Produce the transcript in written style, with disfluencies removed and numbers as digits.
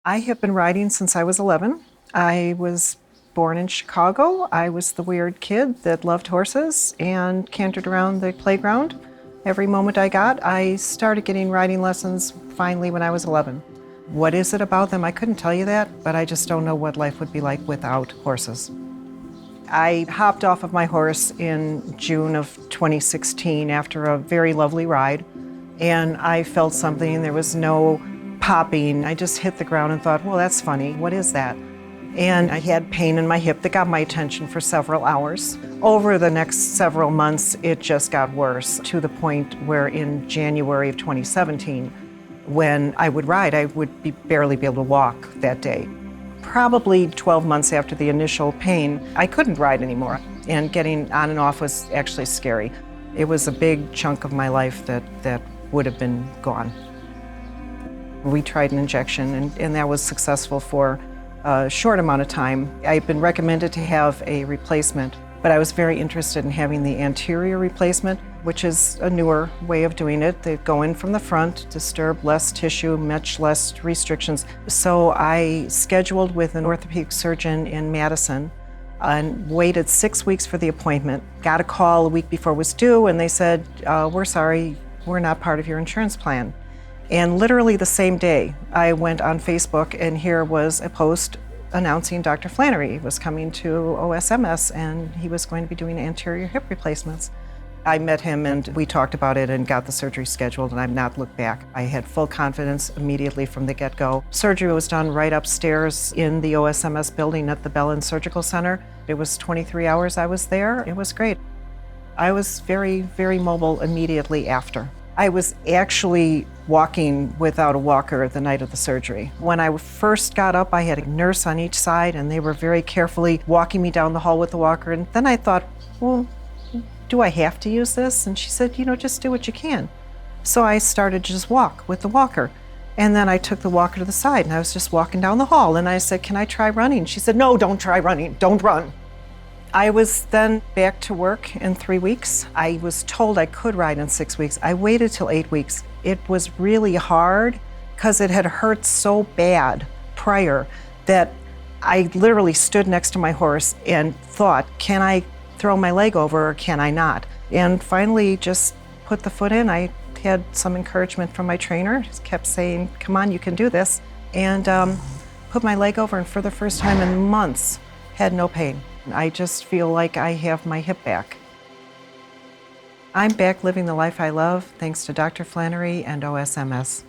I have been riding since I was 11. I was born in Chicago. I was the weird kid that loved horses and cantered around the playground. Every moment I got, I started getting riding lessons finally when I was 11. What is it about them? I couldn't tell you that, but I just don't know what life would be like without horses. I hopped off of my horse in June of 2016 after a very lovely ride, and I felt something. There was no popping. I just hit the ground and thought, well, that's funny. What is that? And I had pain in my hip that got my attention for several hours. Over the next several months, it just got worse to the point where in January of 2017, when I would ride, I would barely be able to walk that day. Probably 12 months after the initial pain, I couldn't ride anymore, and getting on and off was actually scary. It was a big chunk of my life that would have been gone. We tried an injection, and that was successful for a short amount of time. I've been recommended to have a replacement, but I was very interested in having the anterior replacement, which is a newer way of doing it. They go in from the front, disturb less tissue, much less restrictions. So I scheduled with an orthopedic surgeon in Madison and waited 6 weeks for the appointment. Got a call a week before it was due, and they said, we're sorry, we're not part of your insurance plan. And literally the same day, I went on Facebook, and here was a post announcing Dr. Flannery was coming to OSMS, and he was going to be doing anterior hip replacements. I met him, and we talked about it and got the surgery scheduled, and I've not looked back. I had full confidence immediately from the get-go. Surgery was done right upstairs in the OSMS building at the Bellin Surgical Center. It was 23 hours I was there. It was great. I was very, very mobile immediately after. I was actually walking without a walker the night of the surgery. When I first got up, I had a nurse on each side, and they were very carefully walking me down the hall with the walker. And then I thought, well, do I have to use this? And she said, just do what you can. So I started to just walk with the walker. And then I took the walker to the side, and I was just walking down the hall. And I said, can I try running? She said, no, don't try running. Don't run. I was then back to work in 3 weeks. I was told I could ride in 6 weeks. I waited till 8 weeks. It was really hard because it had hurt so bad prior that I literally stood next to my horse and thought, can I throw my leg over or can I not? And finally just put the foot in. I had some encouragement from my trainer. Just kept saying, come on, you can do this. And put my leg over, and for the first time in months, had no pain. I just feel like I have my hip back. I'm back living the life I love thanks to Dr. Flannery and OSMS.